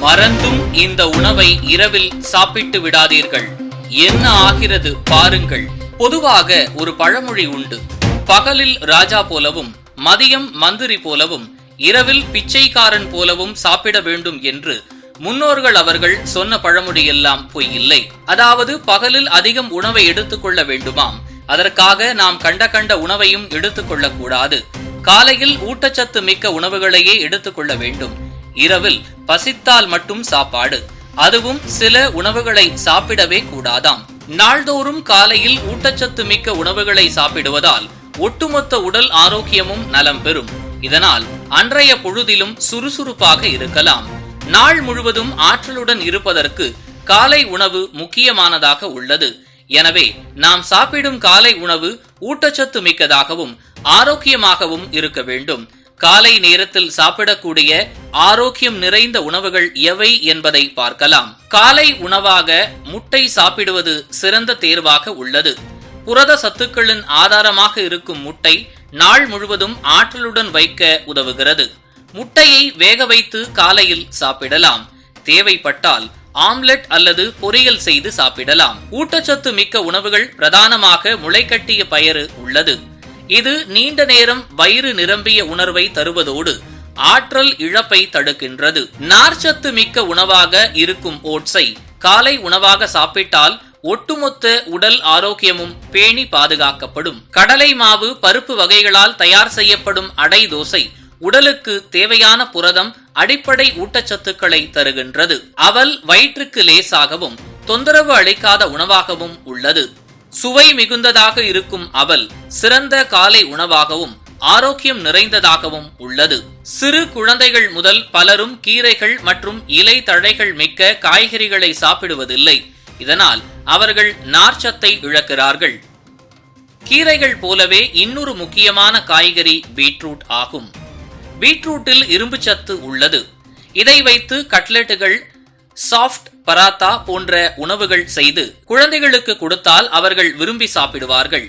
மறந்தும் இந்த உணவை இரவில் சாப்பிட்டு விடாதீர்கள். என்ன ஆகிறது பாருங்கள். பொதுவாக ஒரு பழமொழி உண்டு. பகலில் ராஜா போலவும் மதியம் மந்திரி போலவும் இரவில் பிச்சைக்காரன் போலவும் சாப்பிட வேண்டும் என்று முன்னோர்கள் அவர்கள் சொன்ன பழமொழி எல்லாம் பொய் இல்லை. அதாவது பகலில் அதிகம் உணவை எடுத்துக்கொள்ள வேண்டுமாம். அதற்காக நாம் கண்ட உணவையும் எடுத்துக்கொள்ளக் கூடாது. காலையில் ஊட்டச்சத்து மிக்க உணவுகளையே எடுத்துக்கொள்ள வேண்டும். இரவில் பசித்தால் மட்டும் சாப்பாடு, அதுவும் சில உணவுகளை சாப்பிடவே கூடாதாம். நாள்தோறும் காலையில் ஊட்டச்சத்து மிக்க உணவுகளை சாப்பிடுவதால் ஒட்டுமொத்த உடல் ஆரோக்கியமும் நலம் பெறும். இதனால் அன்றைய பொழுதிலும் சுறுசுறுப்பாக இருக்கலாம். நாள் முழுவதும் ஆற்றலுடன் இருப்பதற்கு காலை உணவு முக்கியமானதாக உள்ளது. எனவே நாம் சாப்பிடும் காலை உணவு ஊட்டச்சத்து மிக்கதாகவும் ஆரோக்கியமாகவும் இருக்க வேண்டும். காலை நேரத்தில் சாப்பிடக்கூடிய ஆரோக்கியம் நிறைந்த உணவுகள் எவை என்பதை பார்க்கலாம். காலை உணவாக முட்டை சாப்பிடுவது சிறந்த தேர்வாக உள்ளது. புரத சத்துக்களின் ஆதாரமாக இருக்கும் முட்டை நாள் முழுவதும் ஆற்றலுடன் வைக்க உதவுகிறது. முட்டையை வேக வைத்து காலையில் சாப்பிடலாம். தேவைப்பட்டால் ஆம்லெட் அல்லது பொரியல் செய்து சாப்பிடலாம். ஊட்டச்சத்து மிக்க உணவுகள் பிரதானமாக முளைக்கட்டிய பயறு உள்ளது. இது நீண்ட நேரம் வயிறு நிரம்பிய உணர்வை தருவதோடு ஆற்றல் இழப்பை தடுக்கின்றது. நார்ச்சத்து மிக்க உணவாக இருக்கும் ஓட்ஸை காலை உணவாக சாப்பிட்டால் ஒட்டுமொத்த உடல் ஆரோக்கியமும் பேணி பாதுகாக்கப்படும். கடலை மாவு பருப்பு வகைகளால் தயார் செய்யப்படும் அடை தோசை உடலுக்கு தேவையான புரதம் அடிப்படை ஊட்டச்சத்துக்களை தருகின்றது. அவல் வயிற்றுக்கு லேசாகவும் தொந்தரவு அளிக்காத உணவாகவும் உள்ளது. சுவை மிகுந்ததாக இருக்கும் அவல் சிறந்த காலை உணவாகவும் ஆரோக்கியம் நிறைந்ததாகவும் உள்ளது. சிறு குழந்தைகள் முதல் பலரும் கீரைகள் மற்றும் இலை தழைகள் மிக்க காய்கறிகளை சாப்பிடுவதில்லை. இதனால் அவர்கள் நார்ச்சத்தை இழக்கிறார்கள். கீரைகள் போலவே இன்னொரு முக்கியமான காய்கறி பீட்ரூட் ஆகும். பீட்ரூட்டில் இரும்பு சத்து உள்ளது. இதை வைத்து கட்லெட்டுகள், சாஃப்ட் பராத்தா போன்ற உணவுகள் செய்து குழந்தைகளுக்கு கொடுத்தால் அவர்கள் விரும்பி சாப்பிடுவார்கள்.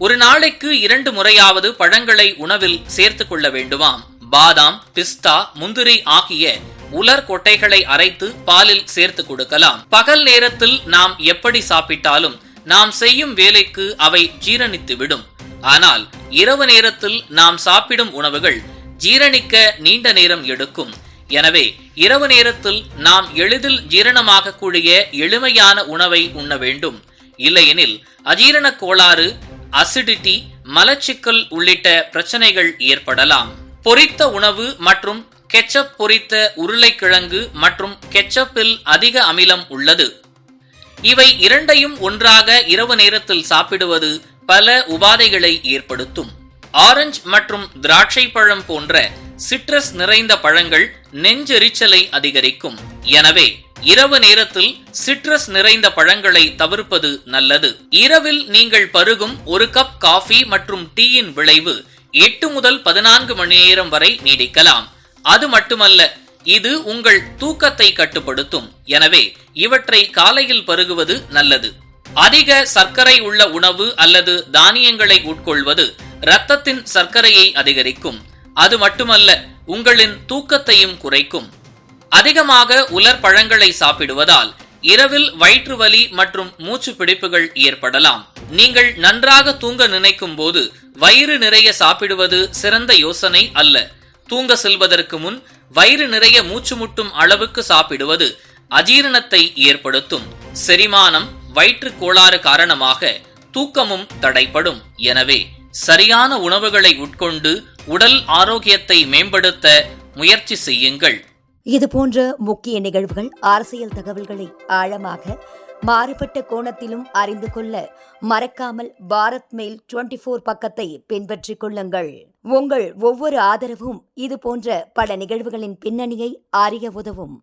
ஒரு நாளைக்கு 2 முறையாவது பழங்களை உணவில் சேர்த்துக் கொள்ள வேண்டுமாம். பாதாம், பிஸ்தா, முந்திரி ஆகிய உலர் கொட்டைகளை அரைத்து பாலில் சேர்த்து கொடுக்கலாம். பகல் நேரத்தில் நாம் எப்படி சாப்பிட்டாலும் நாம் செய்யும் வேலைக்கு அவை ஜீரணித்துவிடும். ஆனால் இரவு நேரத்தில் நாம் சாப்பிடும் உணவுகள் ஜீரணிக்க நீண்ட நேரம் எடுக்கும். எனவே இரவு நேரத்தில் நாம் எளிதில் ஜீரணமாகக்கூடிய எளிமையான உணவை உண்ண வேண்டும். இல்லையெனில் அஜீரண கோளாறு, அசிடிட்டி, மலச்சிக்கல் உள்ளிட்ட பிரச்சனைகள் ஏற்படலாம். பொரித்த உணவு மற்றும் கெச்சப், பொரித்த உருளைக்கிழங்கு மற்றும் கெச்சப்பில் அதிக அமிலம் உள்ளது. இவை இரண்டையும் ஒன்றாக இரவு நேரத்தில் சாப்பிடுவது பல உபாதைகளை ஏற்படுத்தும். ஆரஞ்சு மற்றும் திராட்சை பழம் போன்ற சிட்ரஸ் நிறைந்த பழங்கள் நெஞ்செரிச்சலை அதிகரிக்கும். எனவே இரவு நேரத்தில் சிட்ரஸ் நிறைந்த பழங்களை தவிர்ப்பது நல்லது. இரவில் நீங்கள் பருகும் 1 கப் காஃபி மற்றும் டீயின் விளைவு 8 முதல் 14 மணி நேரம் வரை நீடிக்கலாம். அது மட்டுமல்ல, இது உங்கள் தூக்கத்தை கட்டுப்படுத்தும். எனவே இவற்றை காலையில் பருகுவது நல்லது. அதிக சர்க்கரை உள்ள உணவு அல்லது தானியங்களை உட்கொள்வது இரத்தத்தின் சர்க்கரையை அதிகரிக்கும். அது மட்டுமல்ல, உங்களின் தூக்கத்தையும் குறைக்கும். அதிகமாக உலர் பழங்களை சாப்பிடுவதால் இரவில் வயிற்று வலி மற்றும் மூச்சு பிடிப்புகள் ஏற்படலாம். நீங்கள் நன்றாக தூங்க நினைக்கும் போது வயிறு நிறைய சாப்பிடுவது சிறந்த யோசனை அல்ல. தூங்க செல்வதற்கு முன் வயிறு நிறைய மூச்சு முட்டும் அளவுக்கு சாப்பிடுவது அஜீரணத்தை ஏற்படுத்தும். செரிமானம், வயிற்று கோளாறு காரணமாக தூக்கமும் தடைப்படும். எனவே சரியான உணவுகளை உட்கொண்டு உடல் ஆரோக்கியத்தை மேம்படுத்த முயற்சி செய்யுங்கள். இதுபோன்ற முக்கிய நிகழ்வுகள், அரசியல் தகவல்களை ஆழமாக மாறுபட்ட கோணத்திலும் அறிந்து கொள்ள மறக்காமல் பாரத் மெயில் 24 பக்கத்தை பின்பற்றிக் கொள்ளுங்கள். உங்கள் ஒவ்வொரு ஆதரவும் இதுபோன்ற பல நிகழ்வுகளின் பின்னணியை அறிய உதவும்.